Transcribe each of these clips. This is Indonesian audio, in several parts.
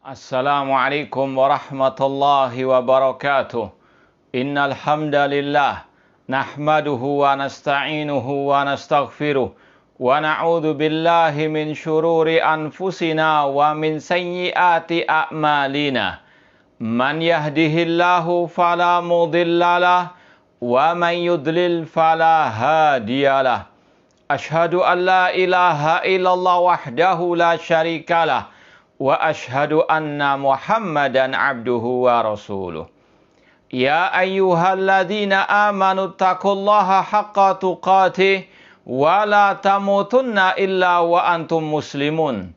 Assalamualaikum warahmatullahi wabarakatuh. Innal hamdalillah nahmaduhu wa nasta'inuhu wa nastaghfiruh wa na'udzu billahi min syururi anfusina wa min sayyiati a'malina. Man yahdihillahu fala mudhillalah wa man yudlil fala hadiyalah. Ashhadu an la ilaha illallah wahdahu la syarikalah wa ashhadu anna Muhammadan abduhu wa rasuluh. Ya ayyuhalladzina amanu taqullaha haqqa tuqatih wa la tamutunna illa wa antum muslimun.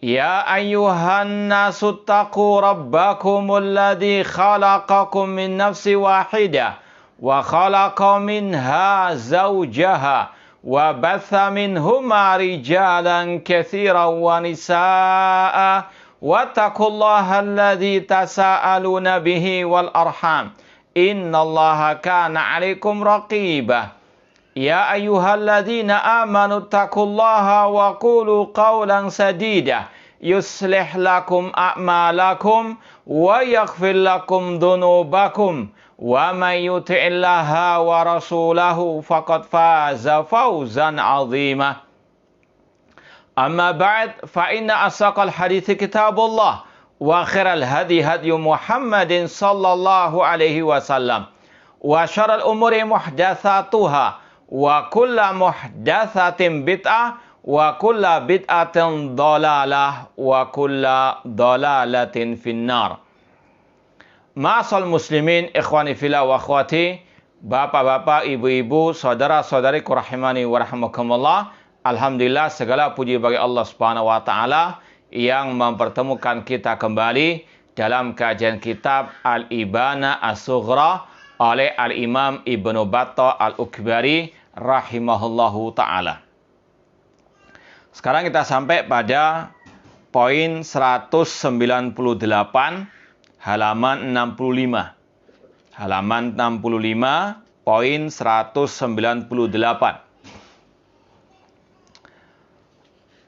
Ya ayyuhan nasu taqu rabbakumul ladzi khalaqakum min nafsin wahidah wa khalaqa minha zawjaha wa batha minhuma rijalan katsiran wa nisaa'a wattaqullaha alladzi tasaaluna bihi wal arham innallaha kana 'alaikum raqiba. Ya ayyuhalladzina amanu taqullaha wa qulu qawlan sadida yuslih lakum a'malakum wa yaghfir lakum dhunubakum wa may yuti'illaha wa rasulahu faqad faza fawzan 'azima. Amma ba'd, fa inna asaqal hadithi kitabullah wa khairal hadi hadi Muhammadin sallallahu alaihi wasallam wa syarrul umuri muhdatsatuha wa kullu muhdatsatin bid'ah wa kullu bid'atin dhalalah wa kullu dhalalatin finnar. Ma'asal muslimin, ikhwani fillah wa akhwati, bapak-bapak, ibu-ibu, saudara-saudariku rahimani wa rahimakumullah. Alhamdulillah, segala puji bagi Allah Subhanahu wa taala yang mempertemukan kita kembali dalam kajian kitab Al-Ibana As-Sughra oleh Al-Imam Ibnu Battah Al-Ukbari rahimahullahu taala. Sekarang kita sampai pada poin 198 halaman 65. Halaman 65, poin 198.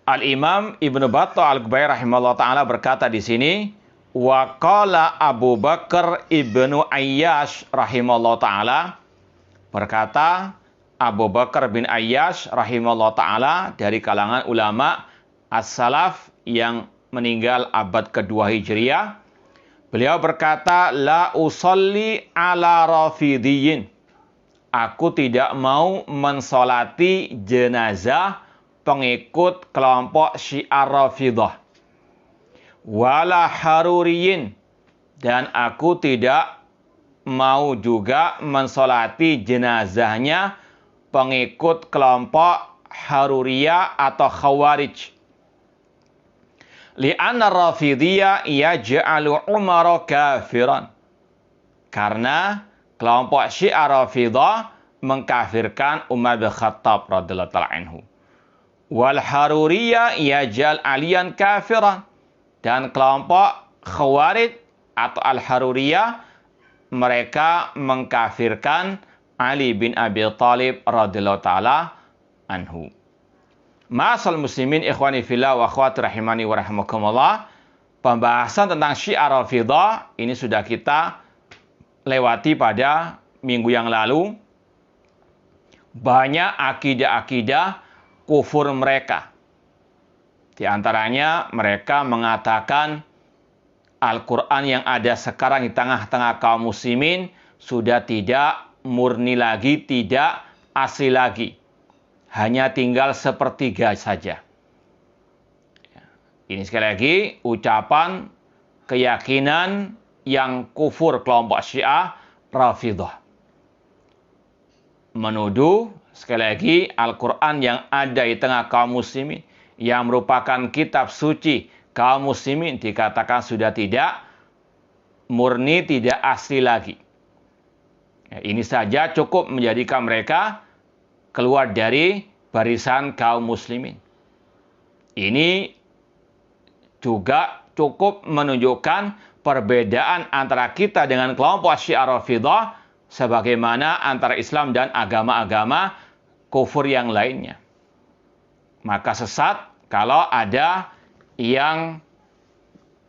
Al-Imam Ibnu Battah Al-Ukbari rahimahullah ta'ala berkata di sini, wa qala Abu Bakar Ibnu Ayyash rahimahullah ta'ala, berkata Abu Bakar bin Ayyash rahimahullah ta'ala dari kalangan ulama as-salaf yang meninggal abad kedua Hijriah. Beliau berkata, la usolli ala rafidiyin. Aku tidak mau mensolati jenazah pengikut kelompok Syiar Rafidah. Wala haruriyin. Dan aku tidak mau juga mensolati jenazahnya pengikut kelompok Haruriyah atau Khawarij. Li'anna Rafidiyah yaj'alu Umar kafiran. Karena kelompok Syiah Rafidah mengkafirkan Umar bin Khattab radhiyallahu ta'ala anhu. Wal Haruriyah yaj'al Aliyan kafiran. Dan kelompok Khawarij atau Al-Haruriyah mereka mengkafirkan Ali bin Abi Thalib radhiyallahu ta'ala anhu. Ma'asal muslimin, ikhwani fillah wa akhwati rahimani wa rahimakumullah. Pembahasan tentang Syiah Rafidah ini sudah kita lewati pada minggu yang lalu. Banyak akidah-akidah kufur mereka. Di antaranya mereka mengatakan Al-Quran yang ada sekarang di tengah-tengah kaum muslimin sudah tidak murni lagi, tidak asli lagi. Hanya tinggal sepertiga saja. Ini sekali lagi ucapan keyakinan yang kufur kelompok Syiah Rafidah. Menuduh sekali lagi Al-Quran yang ada di tengah kaum muslimin, yang merupakan kitab suci kaum muslimin, dikatakan sudah tidak murni, tidak asli lagi. Ini saja cukup menjadikan mereka keluar dari barisan kaum muslimin. Ini juga cukup menunjukkan perbedaan antara kita dengan kelompok Syiah Rafidah sebagaimana antara Islam dan agama-agama kufur yang lainnya. Maka sesat kalau ada yang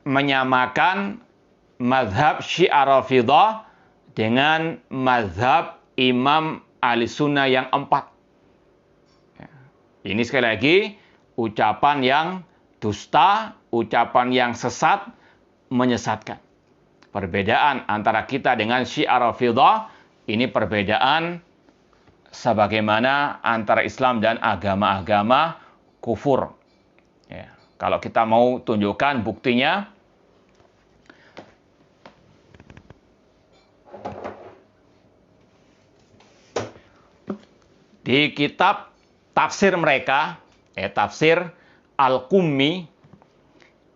menyamakan mazhab Syiah Rafidhah dengan mazhab Imam Ahli Sunnah yang 4. Ini sekali lagi ucapan yang dusta, ucapan yang sesat, menyesatkan. Perbedaan antara kita dengan Syiah Rafidhah ini perbedaan sebagaimana antara Islam dan agama-agama kufur. Ya. Kalau kita mau tunjukkan buktinya, di kitab tafsir mereka, tafsir Al-Qummi,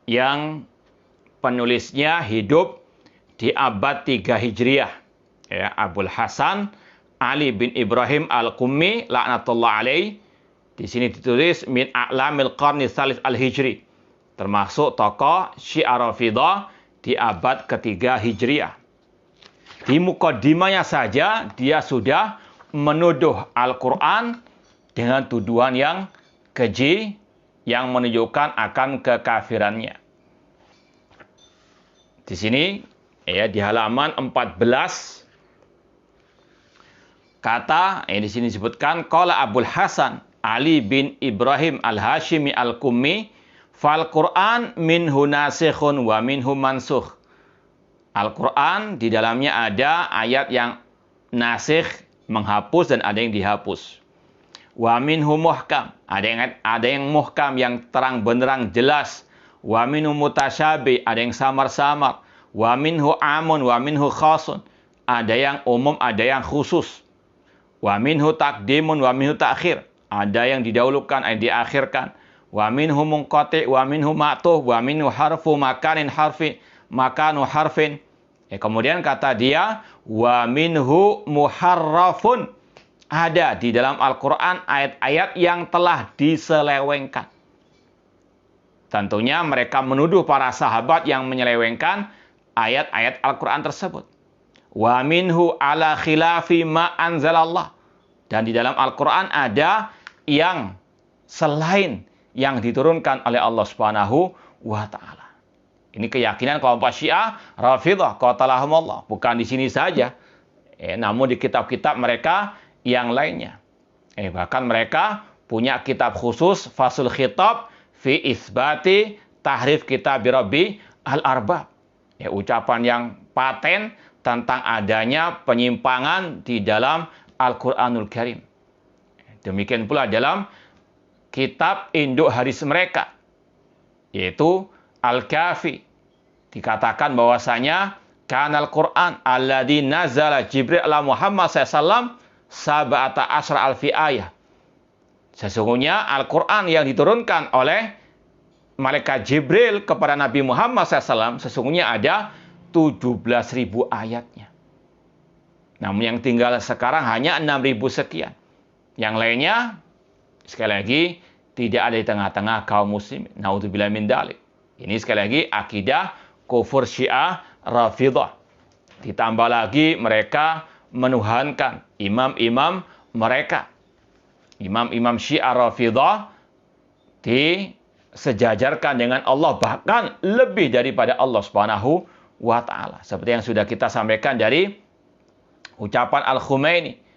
yang penulisnya hidup di abad 3 Hijriah, Abul Hasan Ali bin Ibrahim Al-Qummi laknatullah alaih. Di sini ditulis min a'lamil qarni tsalits al-hijri, termasuk tokoh Syiah Rafidhah di abad ketiga Hijriah. Di mukaddimahnya saja dia sudah menuduh Al-Quran dengan tuduhan yang keji yang menunjukkan akan kekafirannya. Di sini di halaman 14 kata di sini disebutkan qala Abul Hasan Ali bin Ibrahim Al-Hashimi Al-Qummi fal Quran minhu nasikhun wa minhu mansukh. Al-Quran di dalamnya ada ayat yang nasikh, menghapus, dan ada yang dihapus. Wa minhu muhkam, ada yang muhkam, yang terang benderang jelas. Wa minhu mutasyabi, ada yang samar-samar. Wa minhu amun wa minhu khasun, ada yang umum, ada yang khusus. Wa minhu taqdimun wa minhu ta'khir, ada yang didahulukan, ada yang diakhirkan. Wa minhu munqati wa minhu ma'tuh wa minhu harfu makanin harfi makanu harfin. Kemudian kata dia wa minhu muharrafun, ada di dalam Al-Quran ayat-ayat yang telah diselewengkan. Tentunya mereka menuduh para sahabat yang menyelewengkan ayat-ayat Al-Quran tersebut. Wa minhu ala khilafi ma anzalallah, dan di dalam Al-Quran ada yang selain yang diturunkan oleh Allah Subhanahu wa Ta'ala. Ini keyakinan kelompok Syiah Rafidhah qatalahumullah, bukan di sini saja, namun di kitab-kitab mereka yang lainnya. Bahkan mereka punya kitab khusus Fasul Khitab fi Isbati Tahrif Kitab Rabbi Al-Arbab. Ucapan yang paten tentang adanya penyimpangan di dalam Al-Quranul Karim. Demikian pula dalam kitab induk hadis mereka, yaitu Al-Kafi, dikatakan bahwasanya kanal Quran alladzi nazala Jibril ala Muhammad SAW sab'ata asra alfi ayah. Sesungguhnya Al-Quran yang diturunkan oleh malaikat Jibril kepada Nabi Muhammad SAW sesungguhnya ada 17.000 ayatnya. Namun yang tinggal sekarang hanya 6.000 sekian. Yang lainnya, sekali lagi, tidak ada di tengah-tengah kaum muslim. Naudzubillah min dzalik. Ini sekali lagi akidah kufur Syiah Rafidhah. Ditambah lagi mereka menuhankan imam-imam mereka. Imam-imam Syiah Rafidhah disejajarkan dengan Allah, bahkan lebih daripada Allah Subhanahu wa Ta'ala. Seperti yang sudah kita sampaikan dari ucapan Al-Khumaini.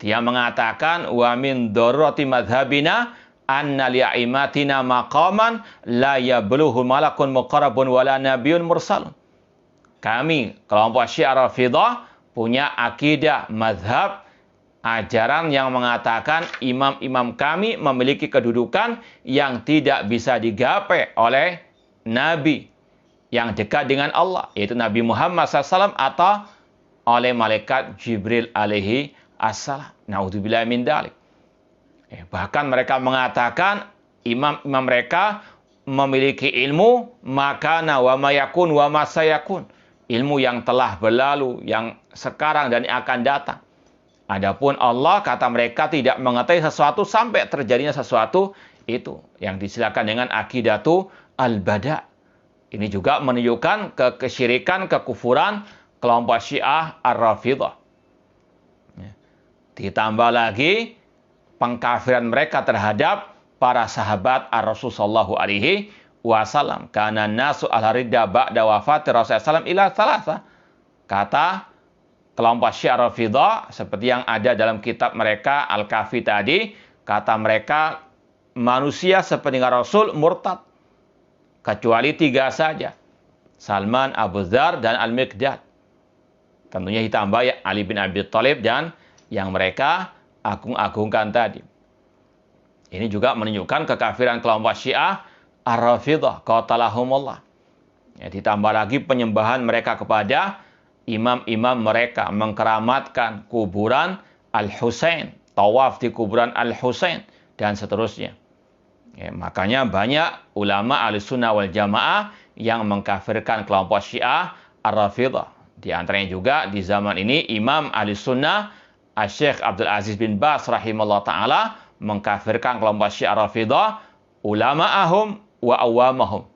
Dia mengatakan wa min darurati madhabina anna li'aimatina maqaman la yabluhu malakun muqarrabun wala nabiyyun mursalun. Kami kelompok Syiah Rafidhah punya akidah mazhab ajaran yang mengatakan imam-imam kami memiliki kedudukan yang tidak bisa digapai oleh nabi yang dekat dengan Allah, yaitu Nabi Muhammad SAW atau oleh malaikat Jibril alaihi assalam. Naudzubillah min dzalik. Bahkan mereka mengatakan imam-imam mereka memiliki ilmu makana wa mayakun wa masayakun, ilmu yang telah berlalu, yang sekarang dan yang akan datang. Adapun Allah, kata mereka, tidak mengetahui sesuatu sampai terjadinya sesuatu itu, yang disilakan dengan akidatu al-bada. Ini juga menunjukkan kesyirikan, kekufuran kelompok Syiah Ar-Rafidhah. Ditambah lagi pengkafiran mereka terhadap para sahabat Ar-Rasul sallallahu alaihi wasallam. Kana nasu al-ridda ba'da wafati Rasulullah SAW ila thalatha. Kata kelompok Syiah Rafidah, seperti yang ada dalam kitab mereka Al-Kafi tadi, kata mereka manusia sepeninggal Rasul murtad. Kecuali 3 saja. Salman, Abu Dzar, dan Al-Miqdad. Tentunya ditambah ya Ali bin Abi Thalib dan yang mereka agung-agungkan tadi. Ini juga menunjukkan kekafiran kelompok Syiah Ar-Rafidah, qatalahumullah. Ya, ditambah lagi penyembahan mereka kepada imam-imam mereka, mengkeramatkan kuburan Al-Husain, tawaf di kuburan Al-Husain, dan seterusnya. Ya, makanya banyak ulama Ahlussunnah wal Jamaah yang mengkafirkan kelompok Syiah Ar-Rafidah. Di antaranya juga di zaman ini Imam Ahlussunnah Asy-Syaikh Abdul Aziz bin Baz rahimahullah ta'ala mengkafirkan kelompok Syiah Rafidah ulama'ahum wa awamahum.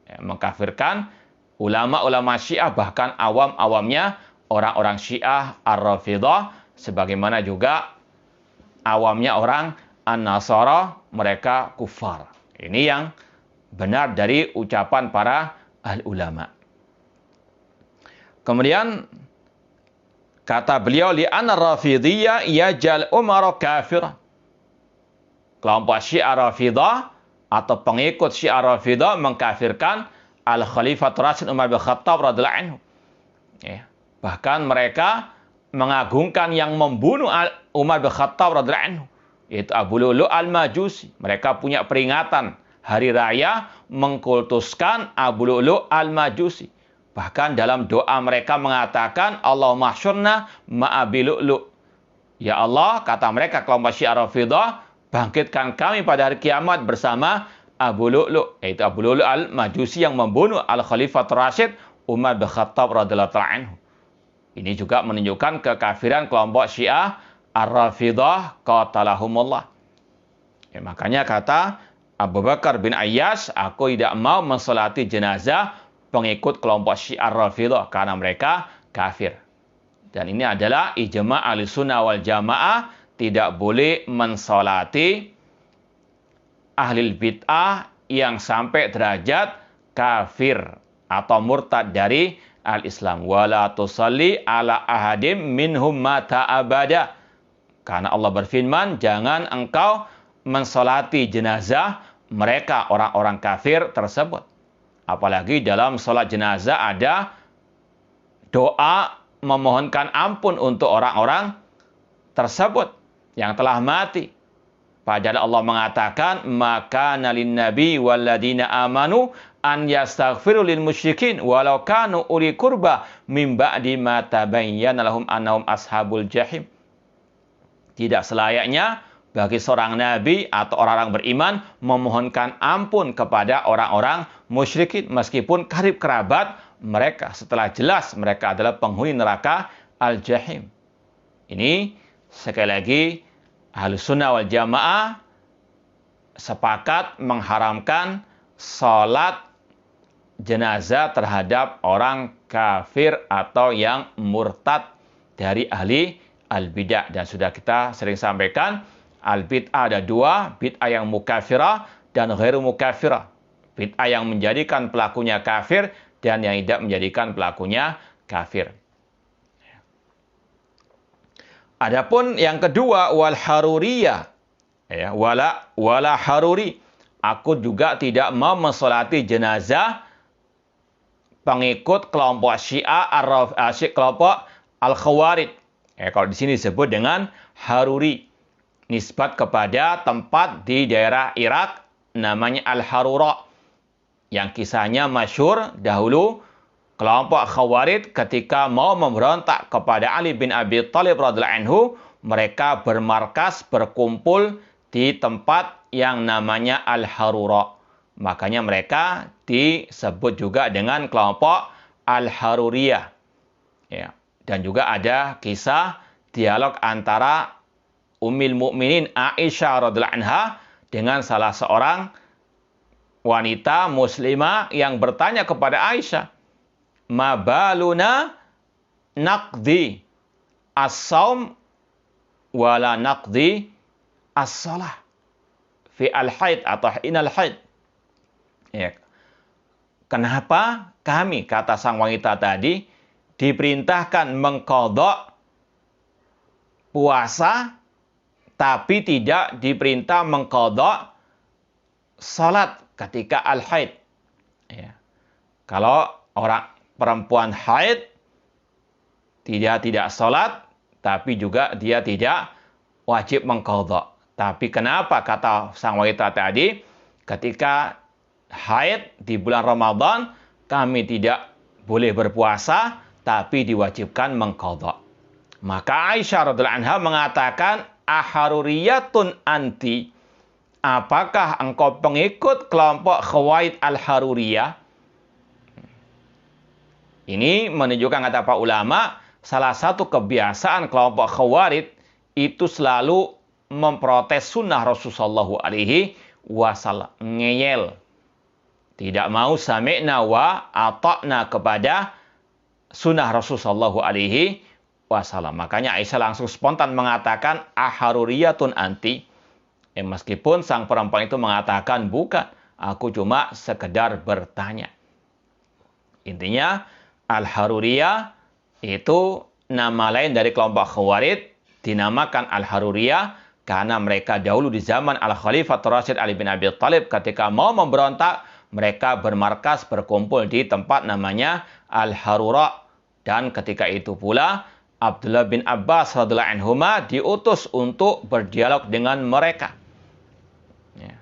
Ya, mengkafirkan ulama-ulama Syiah, bahkan awam-awamnya orang-orang Syiah Ar-Rafidah, sebagaimana juga awamnya orang An-Nasara, mereka kufar. Ini yang benar dari ucapan para ahli ulama. Kemudian kata beliau, li'anna Rafidiyya yajal umara kafiran. Kelompok Syiah Rafidah atau pengikut Syiah Rafidah mengkafirkan Al-Khalifatul Rasyid Umar bin Khattab radhiyallahu anhu. Ya. Bahkan mereka mengagungkan yang membunuh Umar bin Khattab radhiyallahu anhu, yaitu Abu Lu'lu' al-Majusi. Mereka punya peringatan hari raya mengkultuskan Abu Lu'lu' al-Majusi. Bahkan dalam doa mereka mengatakan, Allahumma hsyurna ma'abi Lu'lu'. Ya Allah, kata mereka kelompok Syiah Rafidah, bangkitkan kami pada hari kiamat bersama Abu Lu'lu', yaitu Abu Lu'lu' al-Majusi yang membunuh Al-Khalifatul Rasyid Umar bin Khattab radhiyallahu anhu. Ini juga menunjukkan kekafiran kelompok Syiah Ar-Rafidah, qatalahumullah. Ya, makanya kata Abu Bakar bin Ayyash, aku tidak mau mensolati jenazah pengikut kelompok Syiah Rafidah karena mereka kafir. Dan ini adalah ijma' Ahlussunnah wal Jamaah, tidak boleh mensolati ahli bid'ah yang sampai derajat kafir atau murtad dari al-Islam. Wala tusalli ala ahadim minhum mata abada. Karena Allah berfirman, jangan engkau mensolati jenazah mereka, orang-orang kafir tersebut. Apalagi dalam sholat jenazah ada doa memohonkan ampun untuk orang-orang tersebut yang telah mati. Padahal Allah mengatakan, maka nalin nabi walladina amanu an yastaghfiru lil musyrikin walau kanu uli qurba min ba'di ma tabayyana lahum annahum ashabul jahim. Tidak selayaknya bagi seorang nabi atau orang-orang beriman memohonkan ampun kepada orang-orang musyrikin meskipun karib kerabat mereka, setelah jelas mereka adalah penghuni neraka al-jahim. Ini sekali lagi Ahlussunnah wal Jamaah sepakat mengharamkan salat jenazah terhadap orang kafir atau yang murtad dari ahli al-bid'ah. Dan sudah kita sering sampaikan, al-bid'ah ada 2, bid'ah yang mukafirah dan ghairu mukafirah. Bid'ah yang menjadikan pelakunya kafir dan yang tidak menjadikan pelakunya kafir. Adapun yang kedua, wal haruriyah, ya, wala haruri. Aku juga tidak mau mensolati jenazah pengikut kelompok Syiah kelompok Al-Khawarij. Ya, kalau di sini disebut dengan haruri, nisbat kepada tempat di daerah Irak namanya Al-Harura, yang kisahnya masyhur dahulu. Kelompok Khawarij ketika mau memberontak kepada Ali bin Abi Thalib radhiyallahu anhu, mereka bermarkas, berkumpul di tempat yang namanya Al-Harura. Makanya mereka disebut juga dengan kelompok Al-Haruriyah. Ya. Dan juga ada kisah dialog antara Ummul Mukminin Aisyah radhiyallahu anha dengan salah seorang wanita muslimah yang bertanya kepada Aisyah, ma baluna naqdi as-saum wala naqdi as-salah fi al-haid atau inal haid. Ya. Kenapa kami, kata sang wanita tadi, diperintahkan mengqadha puasa, tapi tidak diperintah mengqadha salat ketika al-haid. Ya. Kalau orang perempuan haid, tidak salat, tapi juga dia tidak wajib mengqadha. Tapi kenapa, kata sang wanita tadi, ketika haid di bulan Ramadan, kami tidak boleh berpuasa, tapi diwajibkan mengqadha. Maka Aisyah radhiyallahu anha mengatakan, aharuriyatun anti, apakah engkau pengikut kelompok Khawarij al-Haruriyah? Ini menunjukkan, kata para ulama, salah satu kebiasaan kelompok Khawarij itu selalu memprotes sunnah Rasulullah SAW, ngeyel, tidak mau sami'na wa ata'na kepada sunnah Rasulullah SAW. Makanya Aisyah langsung spontan mengatakan, aharuriyatun anti. Meskipun sang perempuan itu mengatakan, bukan, aku cuma sekedar bertanya. Intinya, Al-Haruriyah itu nama lain dari kelompok Khawarij, dinamakan Al-Haruriyah karena mereka dahulu di zaman Al-Khalifatul Rasyid Ali bin Abi Thalib ketika mau memberontak, mereka bermarkas, berkumpul di tempat namanya Al-Harura. Dan ketika itu pula Abdullah bin Abbas radhiyallahu anhuma diutus untuk berdialog dengan mereka. Ya.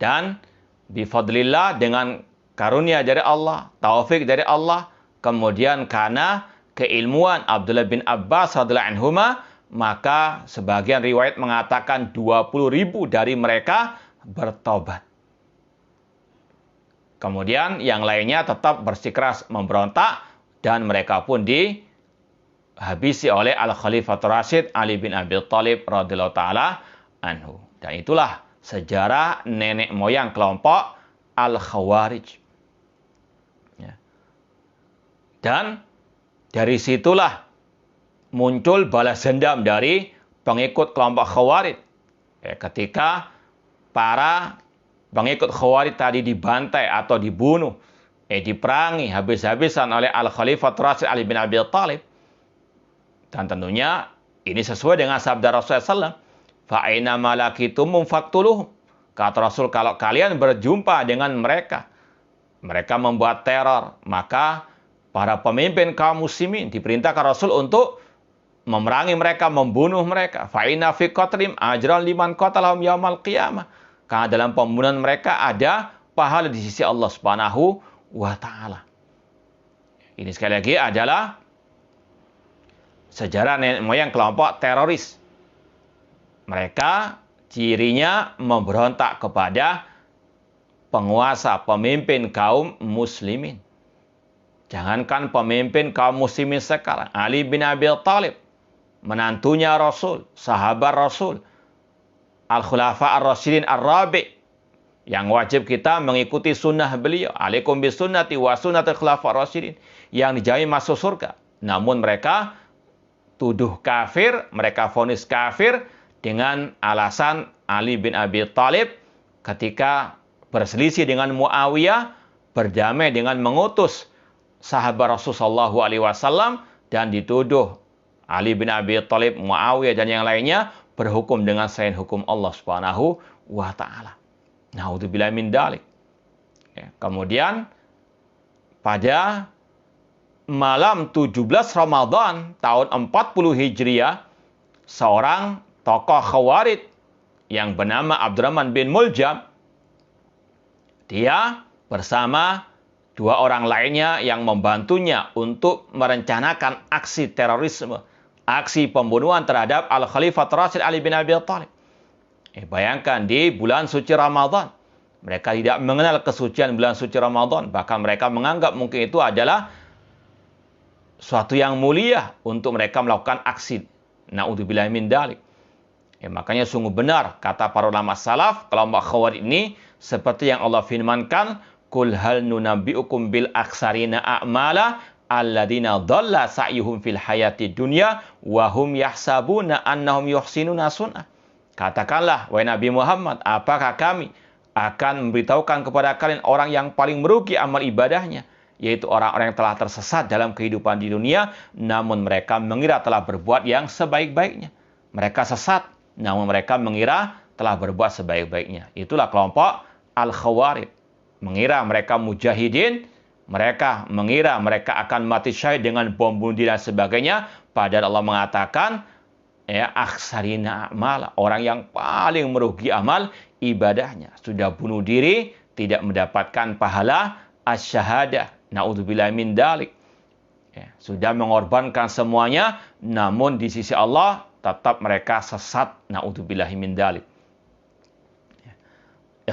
Dan bifadlillah, dengan karunia dari Allah, taufik dari Allah, kemudian karena keilmuan Abdullah bin Abbas radhiyallahu anhuma, maka sebagian riwayat mengatakan 20.000 dari mereka bertobat. Kemudian yang lainnya tetap bersikeras memberontak dan mereka pun dihabisi oleh Al-Khalifatul Rasyid Ali bin Abi Thalib radhiyallahu taala anhu. Dan itulah sejarah nenek moyang kelompok Al-Khawarij. Ya. Dan dari situlah muncul balas dendam dari pengikut kelompok Khawarij. Ketika para pengikut Khawarij tadi dibantai atau dibunuh, diperangi habis-habisan oleh Al-Khalifatul Rasyid Ali bin Abi Thalib. Dan tentunya ini sesuai dengan sabda Rasulullah SAW. Fa'ina malakitumum faktuluhum. Kata Rasul, kalau kalian berjumpa dengan mereka, mereka membuat teror, maka para pemimpin kaum muslimin diperintahkan Rasul untuk memerangi mereka, membunuh mereka. Fa'ina fi qatlim ajran liman qatalahum yaumal qiyamah. Karena dalam pembunuhan mereka ada pahala di sisi Allah Subhanahu wa taala. Ini sekali lagi adalah sejarah nenek moyang kelompok teroris. Mereka cirinya memberontak kepada penguasa, pemimpin kaum muslimin. Jangankan pemimpin kaum muslimin sekarang, Ali bin Abi Thalib, menantunya Rasul, sahabat Rasul, Al-Khulafa Ar-Rasyidin Ar-Rabi', yang wajib kita mengikuti sunnah beliau. Alaikum bisunnati wa sunnatil khulafa Ar-Rasyidin, yang dijamin masuk surga. Namun mereka tuduh kafir, mereka vonis kafir dengan alasan Ali bin Abi Thalib ketika berselisih dengan Muawiyah, berdamai dengan mengutus sahabat Rasulullah SAW, dan dituduh Ali bin Abi Thalib, Muawiyah, dan yang lainnya berhukum dengan selain hukum Allah Subhanahu wa taala. Naudzubillah min dzalik. Kemudian pada malam 17 Ramadan tahun 40 Hijriah, seorang tokoh Khawarij yang bernama Abdurrahman bin Muljam, dia bersama dua orang lainnya yang membantunya untuk merencanakan aksi terorisme, aksi pembunuhan terhadap Al-Khalifatul Rasyid Ali bin Abi Thalib. Bayangkan di bulan suci Ramadan, mereka tidak mengenal kesucian bulan suci Ramadan, bahkan mereka menganggap mungkin itu adalah suatu yang mulia untuk mereka melakukan aksi. Naudzubillah min dzalik. Makanya sungguh benar kata para ulama salaf, kelompok Khawarij ini seperti yang Allah firmankan, "Qul hal nunabbiukum bil aksarina a'mala alladzina dhalla sa'yuhum fil hayati dunya wa hum yahsabuna annahum yuhsinuna sun'ah." Katakanlah, wahai Nabi Muhammad, apakah kami akan memberitahukan kepada kalian orang yang paling merugi amal ibadahnya, yaitu orang-orang yang telah tersesat dalam kehidupan di dunia, namun mereka mengira telah berbuat yang sebaik-baiknya. Mereka sesat, namun mereka mengira telah berbuat sebaik-baiknya. Itulah kelompok Al-Khawarij. Mengira mereka mujahidin, mereka mengira mereka akan mati syahid dengan bom bunuh diri dan sebagainya, padahal Allah mengatakan, ya, akhsarina a'mal, orang yang paling merugi amal ibadahnya. Sudah bunuh diri, tidak mendapatkan pahala asy-syahadah. Na'udzubillah min dalik. Ya, sudah mengorbankan semuanya, namun di sisi Allah tetap mereka sesat. Na'udzubillah min dalik. Ya.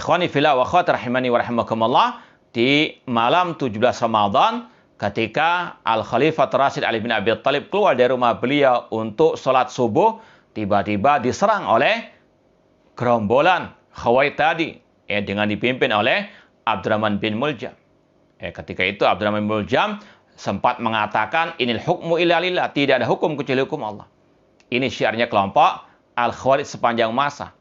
Ikhwani fillah wa akhwat rahimani wa rahimakumullah, di malam 17 Ramadan, ketika Al-Khalifah Rasyid Ali bin Abi Thalib keluar dari rumah beliau untuk sholat subuh, tiba-tiba diserang oleh gerombolan Khawarij tadi, dengan dipimpin oleh Abdurrahman bin Muljam. Ketika itu Abdurrahman bin Muljam sempat mengatakan, inil hukmu illa lillah, tidak ada hukum kecuali hukum Allah. Ini syiarnya kelompok Al-Khawarij sepanjang masa.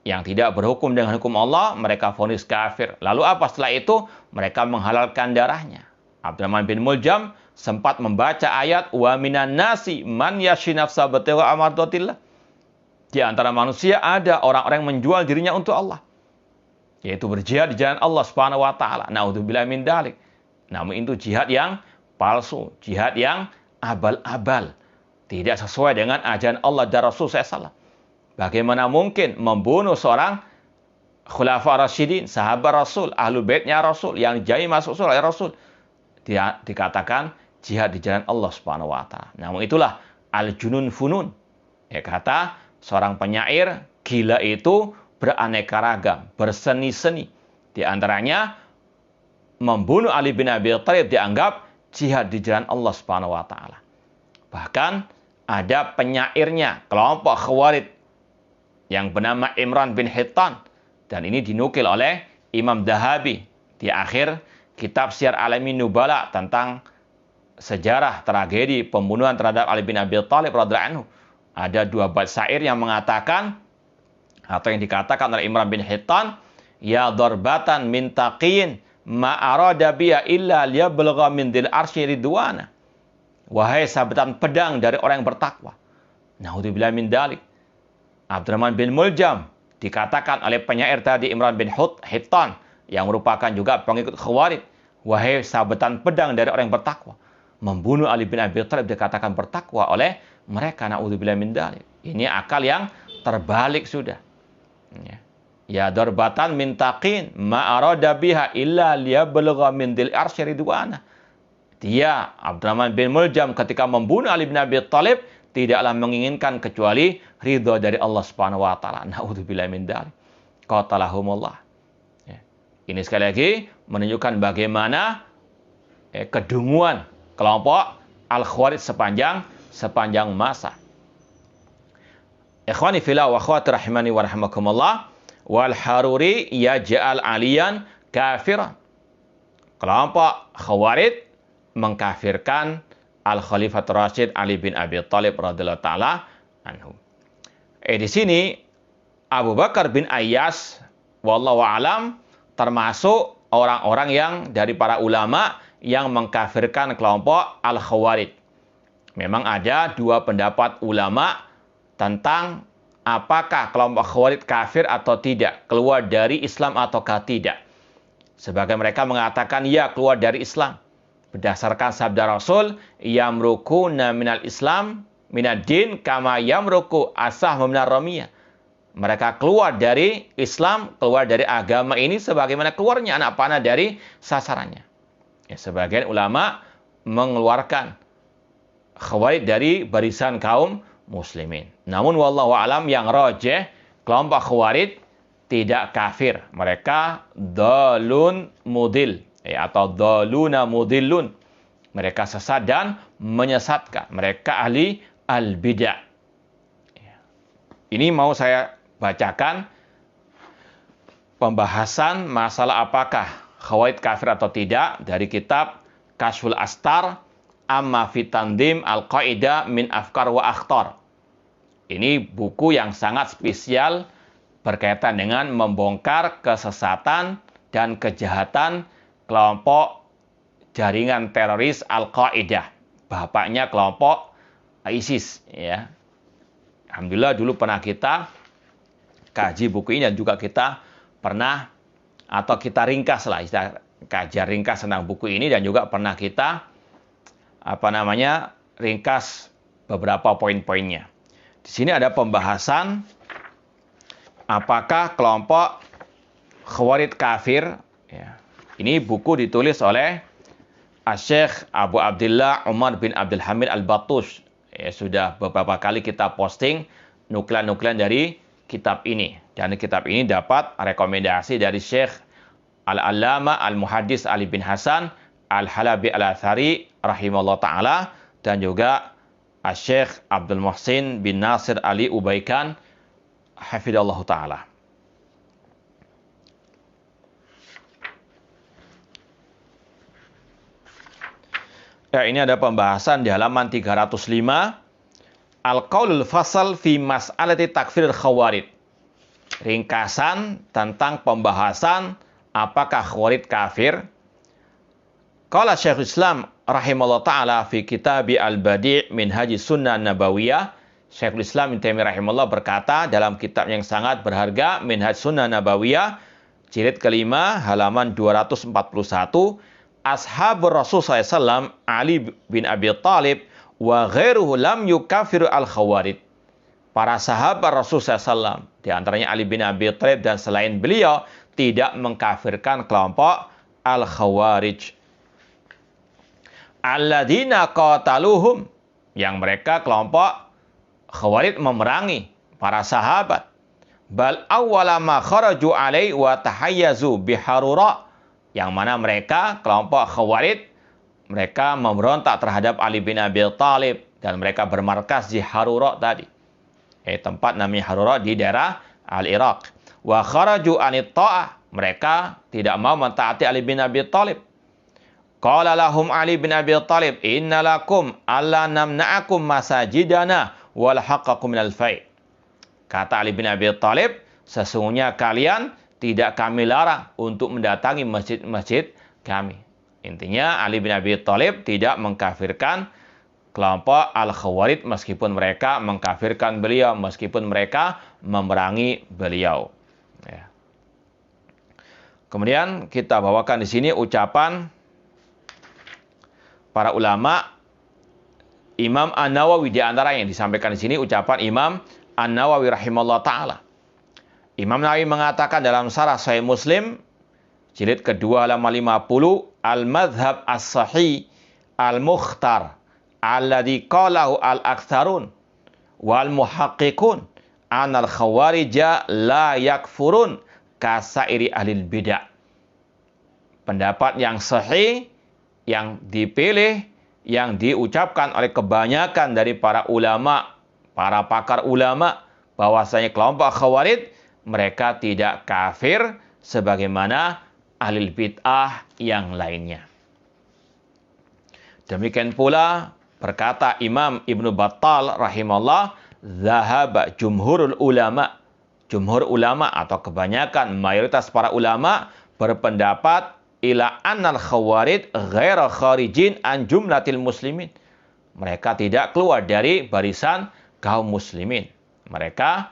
Yang tidak berhukum dengan hukum Allah, mereka vonis kafir. Lalu apa setelah itu? Mereka menghalalkan darahnya. Abdurrahman bin Muljam sempat membaca ayat wa minan nasi man yashi nafsa batigha amardatillah. Di antara manusia ada orang-orang yang menjual dirinya untuk Allah, yaitu berjihad di jalan Allah Subhanahu wa taala. Naudzubillah min dalik. Namun itu jihad yang palsu, jihad yang abal-abal, tidak sesuai dengan ajaran Allah dan Rasul SAW. Bagaimana mungkin membunuh seorang khulafa rasyidin, sahabat Rasul, ahlul baitnya Rasul, yang jai masuk surga Rasul? Dikatakan jihad di jalan Allah Subhanahu wa taala. Namun itulah al-junun funun. Kata seorang penyair, gila itu beraneka ragam, berseni-seni. Di antaranya membunuh Ali bin Abi Thalib dianggap jihad di jalan Allah Subhanahu wa taala. Bahkan ada penyairnya, kelompok Khawarij, yang bernama Imran bin Hittan, dan ini dinukil oleh Imam Dahabi di akhir kitab Syiar Alamin Nubala tentang sejarah tragedi pembunuhan terhadap Ali bin Abi Thalib radhiyallahu anhu. Ada dua bait syair yang mengatakan, atau yang dikatakan oleh Imran bin Hittan, ya darbatan min taqiyin ma arada biya illa liyablugha min dil arsy ridwana. Wahai sabetan pedang dari orang yang bertakwa. Naudzubillah min dalik. Abdurrahman bin Muljam dikatakan oleh penyair tadi, Imran bin Hittan, yang merupakan juga pengikut Khawarij, wahai sabetan pedang dari orang yang bertakwa. Membunuh Ali bin Abi Thalib dikatakan bertakwa oleh mereka. Naudzubillah min dalik. Ini akal yang terbalik sudah. Ya darbatan min taqin ma arada biha illa liyablugha min dil arsy ridwana. Dia, Abdurrahman bin Muljam, ketika membunuh Ali bin Abi Thalib tidaklah menginginkan kecuali ridha dari Allah Subhanahu wa taala. Naudzubillah min dzalik. Qatalahumullah. Ini sekali lagi menunjukkan bagaimana kedunguan kelompok Al-Khawarij sepanjang masa. Ikhwani fillah wa akhwati rahimani wa rahimakumullah, wal Haruri yaj'al aliyan kafiran. Kelompok Khawarij mengkafirkan Al-Khalifah Rasyid Ali bin Abi Thalib radhiyallahu taala anhu. Di sini Abu Bakar bin Ayyas wallahu alam termasuk orang-orang yang dari para ulama yang mengkafirkan kelompok Al-Khawarij. Memang ada dua pendapat ulama tentang apakah kelompok Khawarij kafir atau tidak, keluar dari Islam ataukah tidak. Sebagian mereka mengatakan ya, keluar dari Islam. Berdasarkan sabda Rasul, yamrukuna minal Islam minad din kama yamruku asah minar ramiyah. Mereka keluar dari Islam, keluar dari agama ini sebagaimana keluarnya anak panah dari sasarannya. Sebagian ulama mengeluarkan Khawarij dari barisan kaum muslimin. Namun wallahu alam, yang rajih, kelompok Khawarij tidak kafir. Mereka dalun mudil, atau daluna mudillun. Mereka sesat dan menyesatkan. Mereka ahli al-bid'ah. Ini mau saya bacakan pembahasan masalah apakah Khawarij kafir atau tidak dari kitab Kashful Astar Amma fi Tandim Al-Qaidah min Afkar wa Akhtar. Ini buku yang sangat spesial berkaitan dengan membongkar kesesatan dan kejahatan kelompok jaringan teroris Al-Qaeda, bapaknya kelompok ISIS, ya. Alhamdulillah dulu pernah kita kaji buku ini dan juga kita pernah atau kita ringkas lah, kajian ringkas tentang buku ini dan juga pernah kita ringkas beberapa poin-poinnya. Di sini ada pembahasan apakah kelompok Khawarij kafir, ya. Ini buku ditulis oleh Syekh Abu Abdullah Umar bin Abdul Hamid Al-Battush. Ya, sudah beberapa kali kita posting nuklan-nuklan dari kitab ini. Dan kitab ini dapat rekomendasi dari Syekh Al-Allama Al-Muhaddis Ali bin Hasan Al-Halabi Al-Athari rahimahullah ta'ala, dan juga Syekh Abdul Muhsin bin Nasir Ali Ubaikan hafidhallahu ta'ala. Ya, ini ada pembahasan di halaman 305. Al-Qaulul Fasal fi Mas'alati Takfir Khawarij. Ringkasan tentang pembahasan apakah Khawarij kafir. Qala Syekhul Islam rahimahullah ta'ala fi kitabi Al-Badi' min Haji Sunnah Nabawiyah. Syekhul Islam Ibnu Taimiyah rahimahullah berkata dalam kitab yang sangat berharga Minhaj Sunnah Nabawiyah, jilid kelima halaman 241, Ashabur Rasul SAW Ali bin Abi Thalib wa ghairuhu lam yukafiru al-Khawarij. Para sahabat Rasul SAW, di antaranya Ali bin Abi Thalib dan selain beliau, tidak mengkafirkan kelompok al-Khawarij. Alladzina qataluhum, yang mereka kelompok Khawarij memerangi para sahabat. Bal awwala ma kharaju alai wa tahayyazu biharura, yang mana mereka kelompok Khawarij mereka memberontak terhadap Ali bin Abi Thalib dan mereka bermarkas di Harura tadi. Tempat namanya Harura di daerah Al-Iraq. Wa kharaju anit ta'ah, mereka tidak mau mentaati Ali bin Abi Thalib. Qala lahum Ali bin Abi Thalib, inna lakum alla namna'akum masajidana wal haqqakum minal fai'. Kata Ali bin Abi Thalib, sesungguhnya kalian tidak kami larang untuk mendatangi masjid-masjid kami. Intinya Ali bin Abi Thalib tidak mengkafirkan kelompok Al-Khawarij meskipun mereka mengkafirkan beliau, meskipun mereka memerangi beliau. Ya. Kemudian kita bawakan di sini ucapan para ulama. Imam An-Nawawi di antara yang disampaikan di sini ucapan Imam An-Nawawi rahimahullah ta'ala. Imam Nawawi mengatakan dalam Syarah Sahih Muslim jilid kedua halaman 50, Al-Madhab As-Sahih Al-Mukhtar alladhi qalahu al-aktsarun wal muhaqqiqun anal khawarija la yakfurun kasairi ahlil bidah. Pendapat yang sahih yang dipilih, yang diucapkan oleh kebanyakan dari para ulama, para pakar ulama, bahwasanya kelompok Khawarij mereka tidak kafir sebagaimana ahli bid'ah yang lainnya. Demikian pula berkata Imam Ibnu Battal rahimahullah, zahaba jumhurul ulama. Jumhur ulama atau kebanyakan mayoritas para ulama berpendapat ila annal khawarij ghaira kharijin an jumlatil muslimin. Mereka tidak keluar dari barisan kaum muslimin. Mereka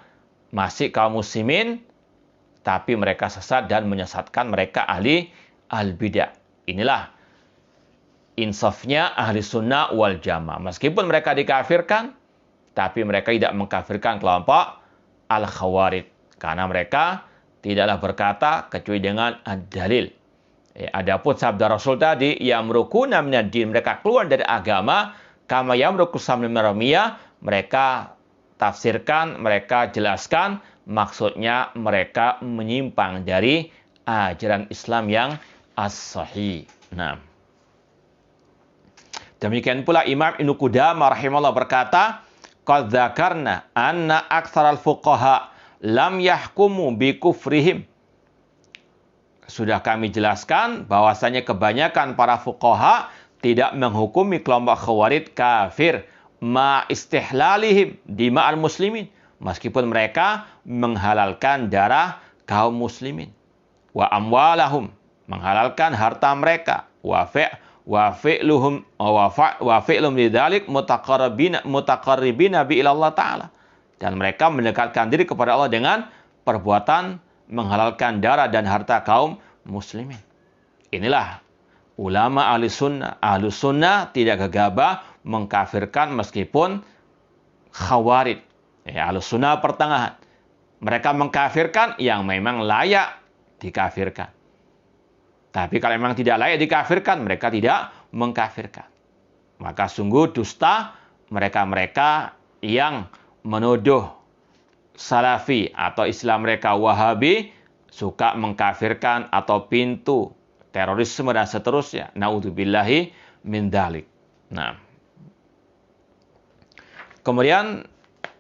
masih kaum muslimin, tapi mereka sesat dan menyesatkan, mereka ahli al-bidah. Inilah insafnya ahli sunnah wal jamaah. Meskipun mereka dikafirkan, tapi mereka tidak mengkafirkan kelompok al-Khawarij. Karena mereka tidaklah berkata kecuali dengan dalil. Adapun sabda Rasul tadi, yamrukuna minad din, mereka keluar dari agama, kama yamruku samil maramiyah, mereka tafsirkan, mereka jelaskan, maksudnya mereka menyimpang dari ajaran Islam yang as-sahih. Nah, demikian pula Imam Ibnu Qudamah rahimahullah berkata, qad dzakarna anna aktsaral fuqaha lam yahkumu bi kufrihim. Sudah kami jelaskan bahwasanya kebanyakan para fuqaha tidak menghukumi kelompok Khawarij kafir ma istihlalihim dima'al muslimin, meskipun mereka menghalalkan darah kaum muslimin. Wa amwalahum, menghalalkan harta mereka. Wa fi'lum lidzalik mutaqarribina bi ilallah ta'ala. Dan mereka mendekatkan diri kepada Allah dengan perbuatan menghalalkan darah dan harta kaum muslimin. Inilah ulama ahli sunnah. Ahli sunnah tidak gegabah mengkafirkan meskipun khawarij. Ahli sunnah pertengahan. Mereka mengkafirkan yang memang layak dikafirkan. Tapi kalau memang tidak layak dikafirkan, mereka tidak mengkafirkan. Maka sungguh dusta mereka-mereka yang menuduh Salafi atau istilah mereka Wahabi suka mengkafirkan atau pintu terorisme dan seterusnya. Naudzubillahi min dzalik. Nah. Kemudian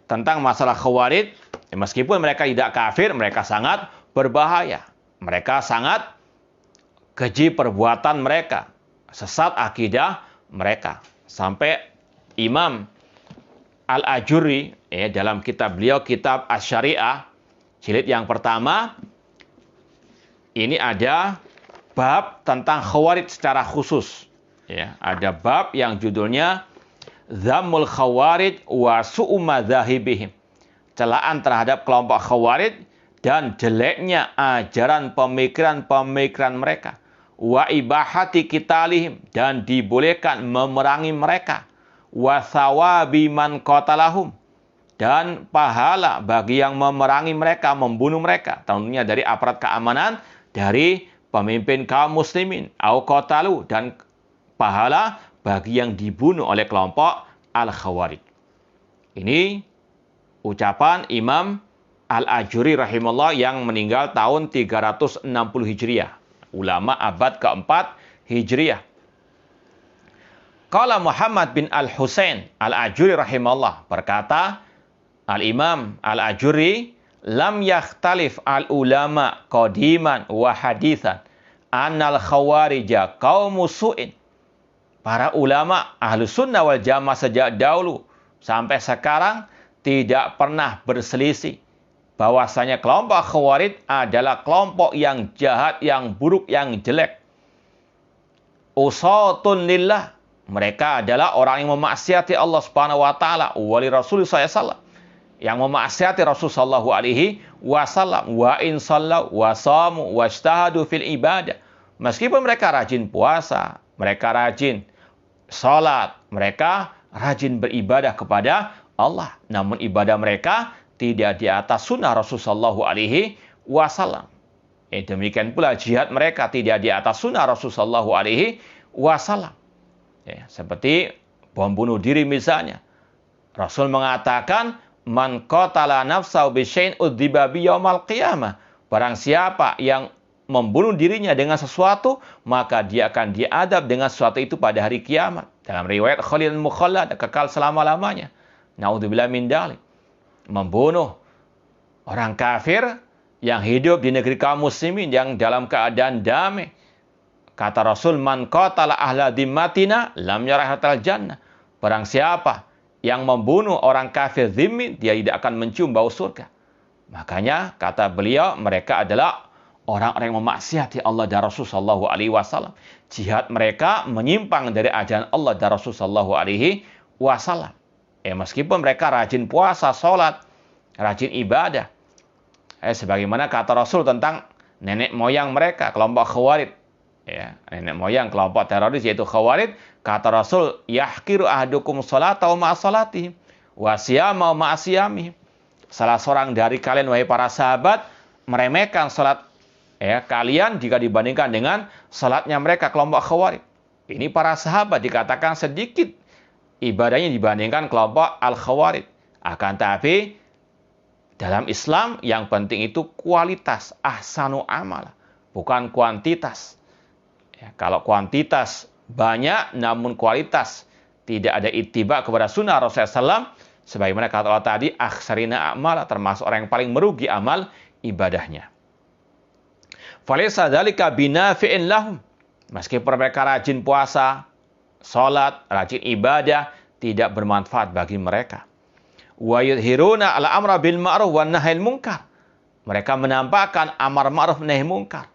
tentang masalah khawarij, meskipun mereka tidak kafir, mereka sangat berbahaya. Mereka sangat keji perbuatan mereka, sesat akidah mereka. Sampai Imam Al-Ajurri dalam kitab beliau, kitab Asy-Syariah, jilid yang pertama, ini ada bab tentang khawarij secara khusus. Ada bab yang judulnya Dhammul Khawarij wa Su'u Madzahibihim. Celaan terhadap kelompok khawarij dan jeleknya ajaran pemikiran-pemikiran mereka. Wa ibahati qitalihim, dan dibolehkan memerangi mereka. Wa thawabi man qatalahum, dan pahala bagi yang memerangi mereka, membunuh mereka, tentunya dari aparat keamanan, dari pemimpin kaum muslimin, au qatalu, dan pahala bagi yang dibunuh oleh kelompok al-khawarij. Ini ucapan Imam Al-Ajurri rahimahullah yang meninggal tahun 360 Hijriah, ulama abad keempat Hijriah. Qala Muhammad bin Al-Husain Al-Ajurri rahimahullah, berkata Al-Imam Al-Ajurri, lam yakhtalif al-ulama qadiman wa hadithan annal khawarija qaumu su'in. Para ulama ahlu sunnah wal jamaah sejak dahulu sampai sekarang tidak pernah berselisih bahwasanya kelompok khawarij adalah kelompok yang jahat, yang buruk, yang jelek. Usatun lillah, mereka adalah orang yang memaksiati Allah Subhanahu wa taala, wali Rasul SAW, yang memaksiati Rasul sallallahu alaihi wasallam. Wa in sallu wa shamu wajtahadu fil ibadah. Meskipun mereka rajin puasa, mereka rajin salat, mereka rajin beribadah kepada Allah, namun ibadah mereka tidak di atas sunnah Rasul sallallahu alaihi wasallam. Demikian pula jihad mereka tidak di atas sunnah Rasul sallallahu alaihi wasallam. Seperti bom bunuh diri misalnya. Rasul mengatakan, man qatala nafsahu bisyai'in udziba bi yaumal qiyamah. Barang siapa yang membunuh dirinya dengan sesuatu, maka dia akan diadab dengan sesuatu itu pada hari kiamat. Dalam riwayat Khalil Mukhallad, kekal selama-lamanya. Naudzubillah min dzalik. Membunuh orang kafir yang hidup di negeri kaum muslimin yang dalam keadaan damai. Kata Rasul, man qatala ahla dhimmatina lam yarahatal jannah. Barang siapa yang membunuh orang kafir dhimmi, dia tidak akan mencium bau surga. Makanya kata beliau, mereka adalah orang-orang yang memaksiati Allah dan Rasul sallallahu alaihi wasallam. Jihad mereka menyimpang dari ajaran Allah dan Rasul sallallahu alaihi wasallam. Meskipun mereka rajin puasa, sholat, rajin ibadah. Sebagaimana kata Rasul tentang nenek moyang mereka, kelompok khawarij. Nenek moyang kelompok teroris yaitu khawarij, kata Rasul, yahqiru ahadukum sholata wa ma'asolati wa siyama wa ma'asiyami. Salah seorang dari kalian, wahai para sahabat, meremehkan salat kalian jika dibandingkan dengan salatnya mereka, kelompok khawarij. Ini para sahabat dikatakan sedikit ibadahnya dibandingkan kelompok al-khawarij. Akan tapi dalam Islam yang penting itu kualitas, ahsanu amal, bukan kuantitas. Kalau kuantitas banyak namun kualitas tidak ada ittiba kepada sunnah Rasulullah SAW, sebagaimana kata Allah tadi, akhsarina amal, termasuk orang yang paling merugi amal ibadahnya. Falaysa dzalika binafi'in lahum. Meskipun mereka rajin puasa, salat, rajin ibadah, tidak bermanfaat bagi mereka. wa yudhiruna al-amra bil ma'ruf wan nahyil munkar. Mereka menampakkan amar ma'ruf nahi munkar.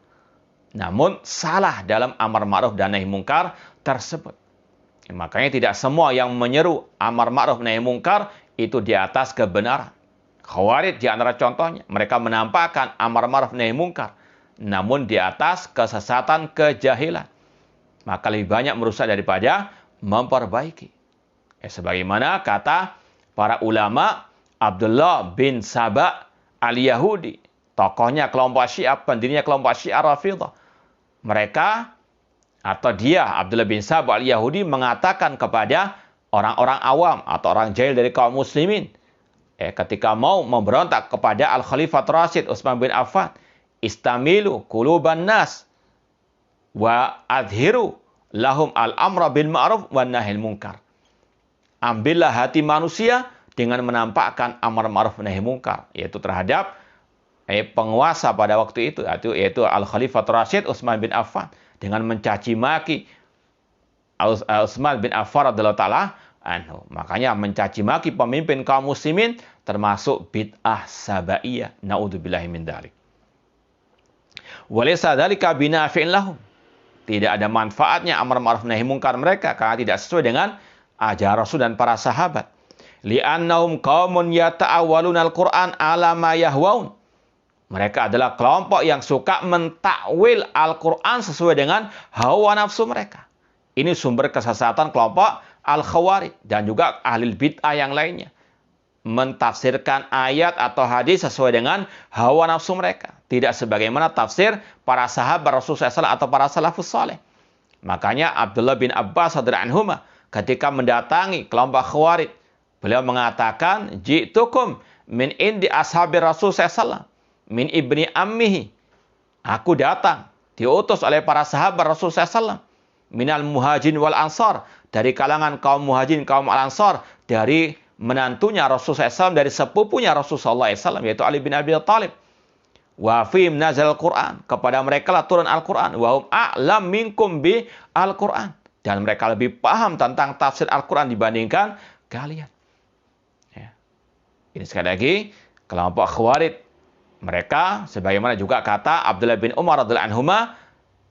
Namun salah dalam amar ma'ruf dan nahi munkar tersebut. Makanya tidak semua yang menyeru amar ma'ruf nahi munkar itu di atas kebenaran. Khawarij di antara contohnya, mereka menampakkan amar ma'ruf nahi munkar, namun di atas kesesatan kejahilan. Maka lebih banyak merusak daripada memperbaiki. Sebagaimana kata para ulama, Abdullah bin Saba al-Yahudi, tokohnya kelompok Syiah, pendirinya kelompok Syiah Rafidhah. Mereka atau dia, Abdullah bin Saba al-Yahudi, mengatakan kepada orang-orang awam atau orang jahil dari kaum muslimin, ketika mau memberontak kepada Al-Khalifah Rasyid Utsman bin Affan, istamilu quluban nas wa adhiru lahum al-amra bil ma'ruf wan nahyil munkar. Ambillah hati manusia dengan menampakkan amar ma'ruf nahi munkar, yaitu terhadap penguasa pada waktu itu, yaitu Al-Khalifah Rasyid Utsman bin Affan, dengan mencaci maki Utsman bin Affan radhiyallahu taala anhu. Makanya mencaci maki pemimpin kaum muslimin termasuk bid'ah sabaiyah. Naudzubillahi min dzalik. Walaysa dzalika binafi'in lahum. Tidak ada manfaatnya amar ma'ruf nahi munkar mereka karena tidak sesuai dengan ajaran Rasul dan para sahabat. Li'annahum qaumun yata'awwaluna al-Qur'an ala ma yahwaun. Mereka adalah kelompok yang suka mentakwil Al-Quran sesuai dengan hawa nafsu mereka. Ini sumber kesesatan kelompok Al-Khawarij dan juga ahli bid'ah yang lainnya. Mentafsirkan ayat atau hadis sesuai dengan hawa nafsu mereka. Tidak sebagaimana tafsir para sahabat Rasulullah SAW atau para salafus saleh. Makanya Abdullah bin Abbas radhiyallahu anhu ketika mendatangi kelompok Khawarij, beliau mengatakan, "Ji'tukum min indi ashabi Rasulullah SAW. Min ibni ammihi." Aku datang, diutus oleh para sahabat Rasulullah SAW. Minal muhajirin wal ansar. Dari kalangan kaum muhajirin, kaum al-ansar. Dari menantunya Rasulullah SAW, dari sepupunya Rasulullah SAW, yaitu Ali bin Abi Thalib. Wa fihim nazal Al-Quran. Kepada mereka lah turun Al-Quran. Wa hum a'lam minkum bi Al-Quran. Dan mereka lebih paham tentang tafsir Al-Quran dibandingkan kalian. Ya. Ini sekali lagi, kelompok Khawarij. Mereka, sebagaimana juga kata Abdullah bin Umar radhiyallahu anhuma,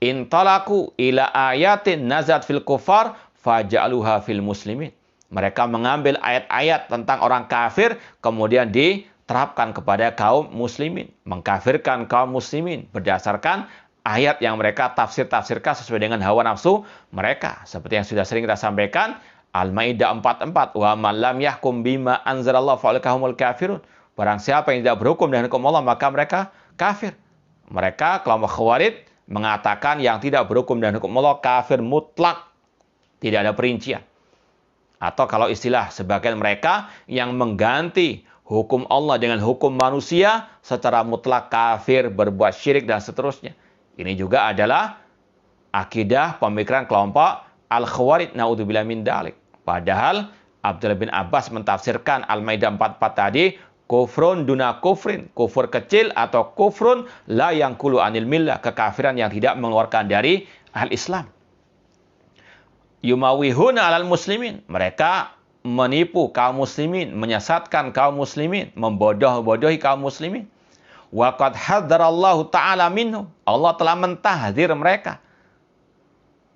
intalaku ila ayatin nazat fil kufar faja'aluha fil muslimin. Mereka mengambil ayat-ayat tentang orang kafir, kemudian diterapkan kepada kaum muslimin. Mengkafirkan kaum muslimin berdasarkan ayat yang mereka tafsir-tafsirkan sesuai dengan hawa nafsu mereka. Seperti yang sudah sering kita sampaikan, Al-Maidah 44, wa man lam yahkum bima anzalallahu fa'ulaika humul kafirun. Barang siapa yang tidak berhukum dengan hukum Allah, maka mereka kafir. Mereka, kelompok Khawarij, mengatakan yang tidak berhukum dengan hukum Allah kafir mutlak. Tidak ada perincian. Atau kalau istilah sebagian mereka yang mengganti hukum Allah dengan hukum manusia secara mutlak kafir, berbuat syirik, dan seterusnya. Ini juga adalah akidah pemikiran kelompok Al-Khawarij. Naudzubillah min dzalik. Padahal Abdullah bin Abbas mentafsirkan Al-Maidah 44 tadi, kufrun duna kufrin, kufur kecil atau kufrun la yang kulu anil millah, kekafiran yang tidak mengeluarkan dari al-Islam. Yumawihuna alal muslimin, mereka menipu kaum muslimin, menyesatkan kaum muslimin, membodoh-bodohi kaum muslimin. Wa qad haddarallahu ta'ala minhum, Allah telah mentahdzir mereka.